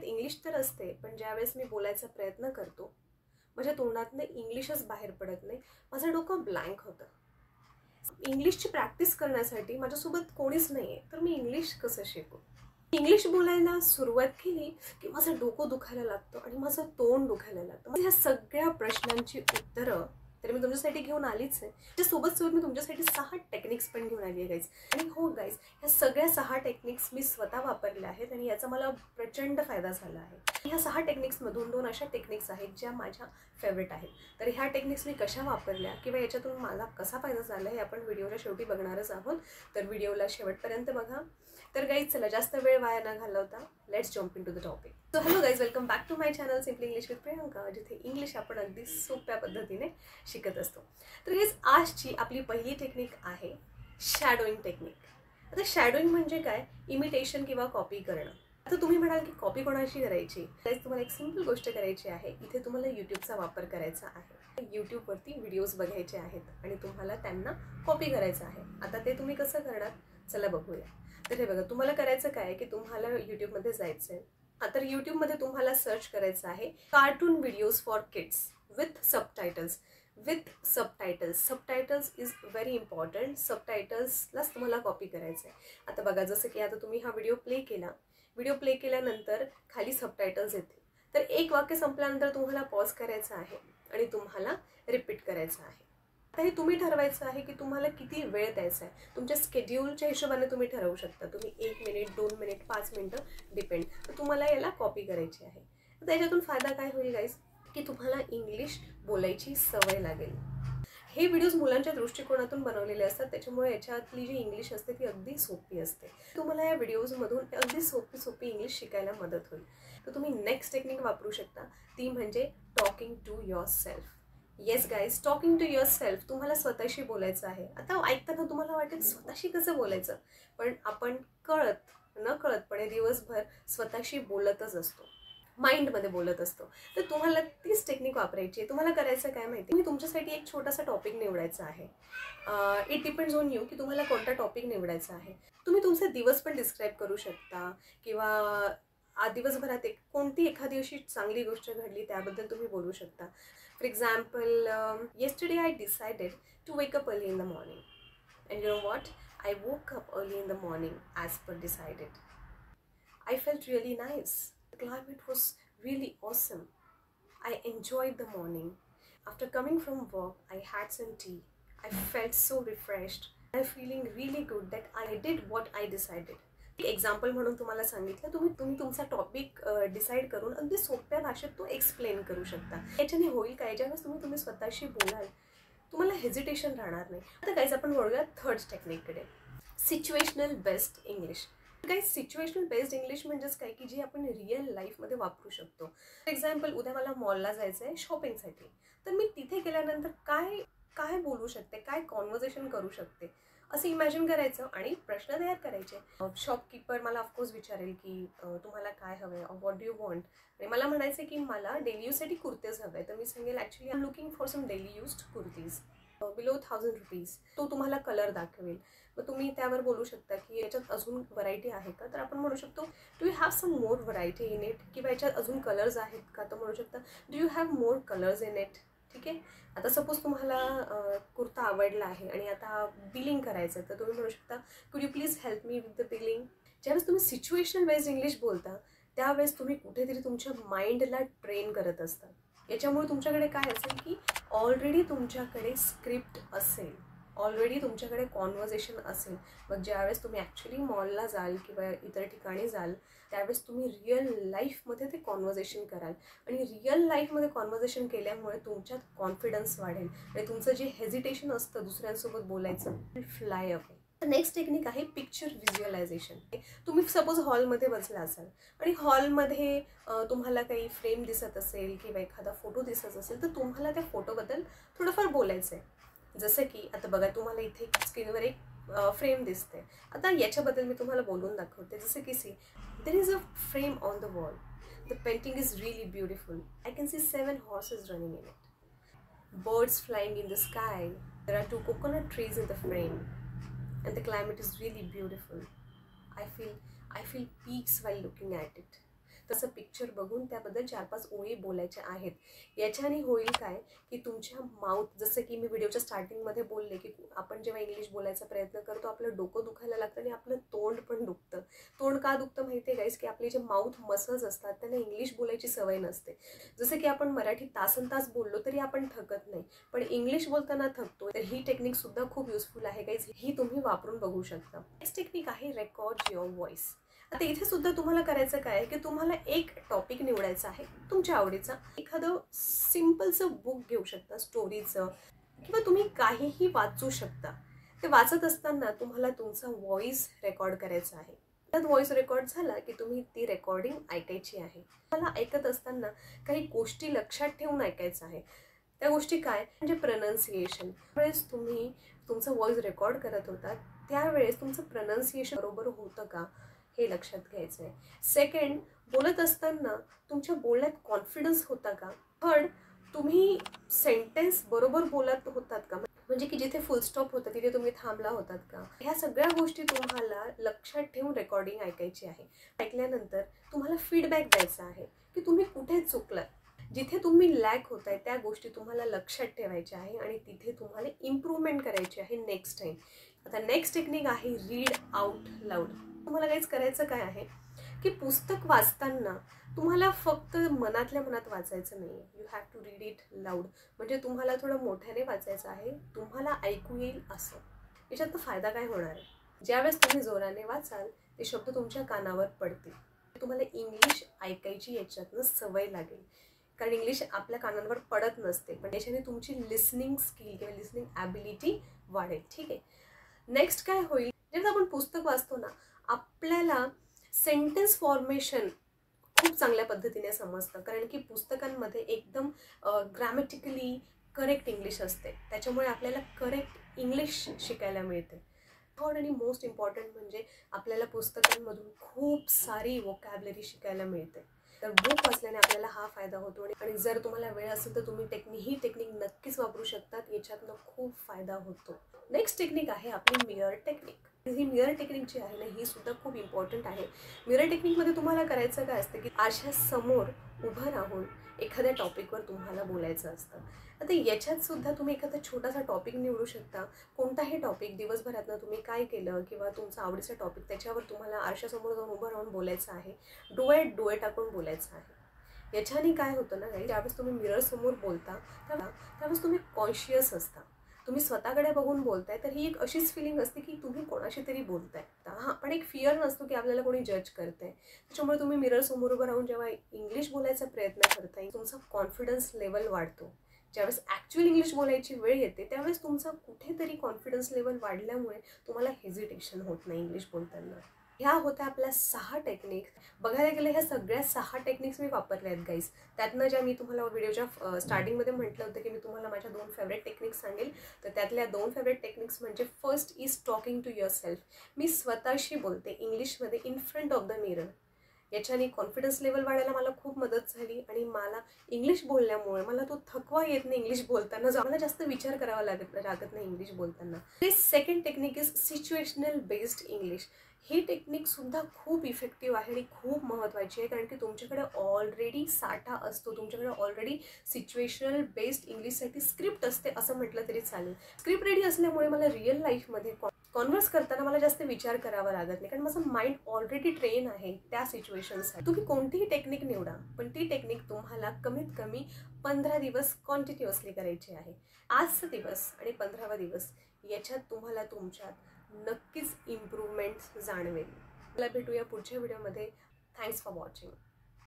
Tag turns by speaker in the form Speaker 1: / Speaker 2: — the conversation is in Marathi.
Speaker 1: डोक्यात इंग्लिश तर असते, पण ज्यावेळेस मी बोलायचा प्रयत्न करतो माझ्या तोंडातनं इंग्लिशच बाहेर पडत नाही, माझं डोकं ब्लँक होतं. इंग्लिशची प्रॅक्टिस करण्यासाठी माझ्यासोबत कोणीच नाही आहे, तर मी इंग्लिश कसं शिकू? इंग्लिश बोलायला सुरुवात केली की माझं डोकं दुखायला लागतं आणि माझं तोंड दुखायला लागतं. ह्या सगळ्या प्रश्नांची उत्तरं तर मी तुमच्यासाठी घेऊन आलीच आहे. त्यासोबत मी तुमच्यासाठी 6 टेक्निक्स पण घेऊन आली आहे गाईज. आणि हो गाईज, ह्या सगळ्या 6 टेक्निक्स मी स्वतः वापरल्या आहेत आणि याचा मला प्रचंड फायदा झाला आहे. ह्या 6 टेक्निक्समधून 2 अशा टेक्निक्स आहेत ज्या माझ्या फेवरेट आहेत. तर ह्या टेक्निक्स मी कशा वापरल्या किंवा याच्यातून मला कसा फायदा झाला हे आपण व्हिडिओच्या शेवटी बघणारच आहोत. तर व्हिडिओला शेवटपर्यंत बघा. तर गाईज चला जास्त वेळ वाया न घालवता let's jump into the topic. So hello guys, welcome back to my channel simply English with Priyanka, जिथे इंग्लिश आपण अगदी सोप्या पद्धतीने शिकत असतो. तर गाईज आजची आपली पहिली टेक्निक आहे शॅडोइंग टेक्निक. आता शॅडोइंग म्हणजे काय? इमिटेशन किंवा कॉपी करणं. आता तुम्ही म्हणाल की कॉपी कोणाची करायची? गाईज तुम्हाला एक सिम्पल गोष्ट करायची आहे. इथे तुम्हाला यूट्यूबचा वापर करायचा आहे. यूट्यूबवरती व्हिडिओज बघायचे आहेत आणि तुम्हाला त्यांना कॉपी करायचं आहे. आता ते तुम्ही कसं करणार? चला बघूया. तर हे बघा, तुम्हाला करायचं काय की तुम्हाला यूट्यूबमध्ये जायचं आहे. तर यूट्यूबमध्ये तुम्हाला सर्च करायचं आहे cartoon videos for kids with subtitles. Subtitles is very important. सबटायटल्सलाच तुम्हाला कॉपी करायचं आहे. आता बघा, जसं की आता तुम्ही हा व्हिडिओ प्ले केल्यानंतर खाली सबटायटल्स येतील. तर एक वाक्य संपल्यानंतर तुम्हाला पॉज करायचं आहे आणि तुम्हाला रिपीट करायचं आहे. आता हे तुम्ही ठरवायचं आहे की तुम्हाला किती वेळ द्यायचा आहे. तुमच्या स्केड्यूलच्या हिशोबाने तुम्ही ठरवू शकता. तुम्ही 1 मिनिट, 2 मिनिट, 5 मिनिटं डिपेंड. तर तुम्हाला याला कॉपी करायची आहे. तर त्याच्यातून फायदा काय होईल गाईज, की तुम्हाला इंग्लिश बोलायची सवय लागेल. हे व्हिडिओज मुलांच्या दृष्टिकोनातून बनवलेले असतात, त्याच्यामुळे याच्यातली जी इंग्लिश असते ती अगदी सोपी असते. तुम्हाला या व्हिडिओजमधून अगदी सोपी इंग्लिश शिकायला मदत होईल. तर तुम्ही नेक्स्ट टेक्निक वापरू शकता, ती म्हणजे talking to yourself. Yes guys, talking to yourself. तुम्हाला स्वतःशी बोलायचं आहे. आता ऐकताना तुम्हाला वाटेल स्वतःशी कसं बोलायचं, पण आपण नकळतपणे दिवसभर स्वतःशी बोलतच असतो, माइंडमध्ये बोलत असतो. तर तुम्हाला तीच टेक्निक वापरायची आहे. तुम्हाला करायचं काय माहिती, तुम्ही तुमच्यासाठी एक छोटासा टॉपिक निवडायचा आहे. इट डिपेंड्स ऑन यू की तुम्हाला कोणता टॉपिक निवडायचा आहे. तुम्ही तुमचा दिवस पण डिस्क्राईब करू शकता किंवा दिवसभरात कोणती एखादी अशी चांगली गोष्ट घडली त्याबद्दल तुम्ही बोलू शकता. For example, yesterday I decided to wake up early in the morning. And you know what? I woke up early in the morning as per decided. I felt really nice. The climate was really awesome. I enjoyed the morning. After coming from work, I had some tea. I felt so refreshed. I'm feeling really good that I did what I decided. Example म्हणून तुम्हाला सांगितलं. तुम्ही तुमचा टॉपिक डिसाईड करून अगदी सोप्या भाषेत तो एक्सप्लेन करू शकता. याच्याने होईल काय, ज्यावेळेस तुम्ही स्वतःशी बोलाल तुम्हाला हेजिटेशन राहणार नाही. आता काहीच आपण वळूया थर्ड टेक्निककडे, सिच्युएशनल बेस्ड इंग्लिश. काही सिच्युएशनल बेस्ड इंग्लिश म्हणजेच काय की जी आपण रिअल लाईफमध्ये वापरू शकतो. फॉर एक्झाम्पल, उद्या मला मॉलला जायचं आहे शॉपिंगसाठी. तर मी तिथे गेल्यानंतर काय बोलू शकते, काय कॉन्व्हर्सेशन करू शकते असं इमॅजिन करायचं आणि प्रश्न तयार करायचे. शॉपकीपर मला ऑफकोर्स विचारेल की तुम्हाला काय हवं आहे, व्हॉट डू यू वॉन्ट. आणि मला म्हणायचं की मला डेली यूजसाठी कुर्तेज हवे आहे. तर मी सांगेल actually I am looking for some daily used kurtis below 1000 rupees. तो तुम्हाला कलर दाखवेल. मग तुम्ही त्यावर बोलू शकता की याच्यात अजून व्हरायटी आहे का. तर आपण म्हणू शकतो do you have some more variety in it. किंवा याच्यात अजून कलर्स आहेत का. तर म्हणू शकता do you have more colours in it. ठीक आहे. आता सपोज तुम्हाला कुर्ता आवडला आहे आणि आता बिलिंग करायचं, तर तुम्ही म्हणू शकता कुड you please help me with the billing. ज्यावेळेस तुम्ही सिच्युएशनल बेस्ड इंग्लिश बोलता त्यावेळेस तुम्ही कुठेतरी तुमच्या माइंडला ट्रेन करत असता. याच्यामुळे तुमच्याकडे काय असेल की ऑलरेडी तुमच्याकडे स्क्रिप्ट असेल, ऑलरेडी तुमच्याकडे कॉन्व्हर्सेशन असेल. मग ज्यावेळेस तुम्ही ॲक्च्युली मॉलला जाल किंवा इतर ठिकाणी जाल त्यावेळेस तुम्ही रिअल लाईफमध्ये ते कॉन्व्हर्सेशन कराल आणि रिअल लाईफमध्ये कॉन्व्हर्सेशन केल्यामुळे तुमच्यात कॉन्फिडन्स वाढेल आणि तुमचं जे हेजिटेशन असतं दुसऱ्यांसोबत बोलायचं फ्लाय अवे. नेक्स्ट टेक्निक आहे पिक्चर व्हिज्युअलायझेशन. तुम्ही सपोज हॉलमध्ये बसला असाल आणि हॉलमध्ये तुम्हाला काही फ्रेम दिसत असेल किंवा एखादा फोटो दिसत असेल, तर तुम्हाला त्या फोटोबद्दल थोडंफार बोलायचं आहे. जसं की आता बघा, तुम्हाला इथे स्क्रीनवर एक फ्रेम दिसते. आता याच्याबद्दल मी तुम्हाला बोलून दाखवते. जसं की see, there is a frame on the wall. The painting is really beautiful. I can see 7 horses running in it. Birds flying in the sky. There are 2 coconut trees in the frame. And the climate is really beautiful. I feel peace while looking at it. तसं पिक्चर बघून त्याबद्दल 4-5 ओळी बोलायच्या आहेत. याच्याने होईल काय की तुमच्या माउथ, जसं की मी व्हिडिओच्या स्टार्टिंगमध्ये बोलले की आपण जेव्हा इंग्लिश बोलायचा प्रयत्न करतो आपलं डोकं दुखायला लागतं आणि आपलं तोंड पण दुखतं. तोंड का दुखतं माहिती आहे गाईस, की आपले जे माउथ मसल्स असतात त्यांना इंग्लिश बोलायची सवय नसते. जसं की आपण मराठी तासनतास बोललो तरी आपण थकत नाही, पण इंग्लिश बोलताना थकतो. तर ही टेक्निक सुद्धा खूप युजफुल आहे गाईस, ही तुम्ही वापरून बघू शकता. नेक्स्ट टेक्निक आहे रेकॉर्ड युअर व्हॉइस. आता इथे सुद्धा तुम्हाला करायचं काय आहे की तुम्हाला एक टॉपिक निवडायचा आहे तुमच्या आवडीचा. एखादं सिम्पलचं बुक घेऊ शकता, स्टोरीचं, किंवा तुम्ही काहीही वाचू शकता. ते वाचत असताना तुम्हाला तुमचा व्हॉइस रेकॉर्ड करायचा आहे. त्यात व्हॉइस रेकॉर्ड झाला की तुम्ही ती रेकॉर्डिंग ऐकायची आहे. मला ऐकत असताना काही गोष्टी लक्षात ठेवून ऐकायचं आहे. त्या गोष्टी काय म्हणजे प्रनन्सिएशन. त्यावेळेस तुम्ही तुमचं व्हॉइस रेकॉर्ड करत होता त्यावेळेस तुमचं प्रनन्सिएशन बरोबर होतं का हे लक्षात घ्यायचं आहे. सेकंड, बोलत असताना तुमच्या बोलण्यात कॉन्फिडन्स होता का. थर्ड, तुम्ही सेंटेन्स बरोबर बोलत होतात का, म्हणजे की जिथे फुल स्टॉप होतं तिथे तुम्ही थांबला होतात का. ह्या सगळ्या गोष्टी तुम्हाला लक्षात ठेवून रेकॉर्डिंग ऐकायची आहे. ऐकल्यानंतर तुम्हाला फीडबॅक द्यायचा आहे की तुम्ही कुठे चुकलात. जिथे तुम्ही लॅक होताय त्या गोष्टी तुम्हाला लक्षात ठेवायच्या आहे आणि तिथे तुम्हाला इम्प्रूव्हमेंट करायची आहे नेक्स्ट टाइम. आता नेक्स्ट टेक्निक आहे रीड आउट लाऊड. तुम्हाला काहीच करायचं काय आहे की पुस्तक वाचताना तुम्हाला फक्त मनातल्या मनात वाचायचं नाही आहे. You have to read it loud. म्हणजे तुम्हाला थोडं मोठ्याने वाचायचं आहे, तुम्हाला ऐकू येईल असं. याच्यात फायदा काय होणार आहे, ज्यावेळेस तुम्ही जोराने वाचाल ते शब्द तुमच्या कानावर पडतील. तुम्हाला इंग्लिश ऐकायची याच्यातनं सवय लागेल, कारण इंग्लिश आपल्या कानांवर पडत नसते, पण याच्याने तुमची लिसनिंग स्किल किंवा लिसनिंग ॲबिलिटी वाढेल. ठीक आहे. नेक्स्ट काय होईल, जेव्हा आपण पुस्तक वाचतो ना आपल्याला सेंटेन्स फॉर्मेशन खूप चांगल्या पद्धतीने समजतं, कारण की पुस्तकांमध्ये एकदम ग्रॅमॅटिकली करेक्ट इंग्लिश असते. त्याच्यामुळे आपल्याला करेक्ट इंग्लिश शिकायला मिळते. थर्ड आणि मोस्ट इम्पॉर्टंट म्हणजे आपल्याला पुस्तकांमधून खूप सारी वोकॅबलरी शिकायला मिळते. तर बुक वाचल्याने आपल्याला हा फायदा होतो. आणि जर तुम्हाला वेळ असेल तर तुम्ही ही टेक्निक नक्कीच वापरू शकतात. याच्यातनं खूप फायदा होतो. नेक्स्ट टेक्निक आहे आपली मिरर टेक्निक. ही मिरर टेक्निक जी आहे ना ही सुद्धा खूप इम्पॉर्टंट आहे. मिरर टेक्निकमध्ये तुम्हाला करायचं काय असतं की आरशासमोर उभं राहून एखाद्या टॉपिकवर तुम्हाला बोलायचं असतं. आता याच्यात सुद्धा तुम्ही एखादा छोटासा टॉपिक निवडू शकता. कोणताही टॉपिक, दिवसभरातनं तुम्ही काय केलं किंवा तुमचा आवडीचा टॉपिक, त्याच्यावर तुम्हाला आरशासमोर जाऊन उभं राहून बोलायचं आहे. डोळ्यात डोळे टाकून बोलायचं आहे. याच्याने काय होतं ना गाईस, ज्यावेळेस तुम्ही मिररसमोर बोलता त्यावेळेस तुम्ही कॉन्शियस असता. तुम्ही स्वतःकडे बघून बोलताय तर ही एक अशीच फिलिंग असते की तुम्ही कोणाशी तरी बोलताय. हां, पण एक फिअर नसतो की आपल्याला कोणी जज करतंय. त्याच्यामुळे तुम्ही मिररसमोर उभं राहून जेव्हा इंग्लिश बोलायचा प्रयत्न करताय तुमचा कॉन्फिडन्स लेवल वाढतो. ज्यावेळेस ॲक्च्युअल इंग्लिश बोलायची वेळ येते त्यावेळेस तुमचा कुठेतरी कॉन्फिडन्स लेवल वाढल्यामुळे तुम्हाला हेजिटेशन होत नाही इंग्लिश बोलताना. ह्या होत्या आपल्या 6 टेक्निक्स. बघायला गेलं ह्या सगळ्या 6 टेक्निक्स मी वापरल्या आहेत गाईस. त्यातनं ज्या मी तुम्हाला व्हिडिओच्या स्टार्टिंगमध्ये म्हटलं होतं की मी तुम्हाला माझ्या 2 फेवरेट टेक्निक्स सांगेल. तर त्यातल्या 2 फेवरेट टेक्निक्स म्हणजे first is talking to yourself. मी स्वतःशी बोलते इंग्लिशमध्ये in front of the mirror. याच्याने कॉन्फिडन्स लेवल वाढायला मला खूप मदत झाली आणि मला इंग्लिश बोलल्यामुळे मला तो थकवा येत नाही इंग्लिश बोलताना. मला जास्त विचार करावा लागत नाही इंग्लिश बोलताना. Second technique is situational based English. ही टेक्निकसुद्धा खूप इफेक्टिव्ह आहे आणि खूप महत्त्वाची आहे, कारण की तुमच्याकडे ऑलरेडी साठा असतो. तुमच्याकडे ऑलरेडी सिच्युएशनल बेस्ड इंग्लिशसाठी स्क्रिप्ट असते असं म्हटलं तरी चालेल. स्क्रिप्ट रेडी असल्यामुळे मला रिअल लाईफमध्ये कॉन्व्हर्स करताना मला जास्त विचार करावा लागत नाही, कारण माझं माइंड ऑलरेडी ट्रेन आहे त्या सिच्युएशनसाठी. तुम्ही कोणतीही टेक्निक निवडा, पण ती टेक्निक तुम्हाला कमीत कमी 15 दिवस कॉन्टिन्युअसली करायची आहे. आजचा दिवस आणि 15वा दिवस याच्यात तुम्हाला तुमच्यात नक्कीच इम्प्रूव्हमेंट जाणवेल. मला भेटूया पुढच्या व्हिडिओमध्ये. Thanks for watching.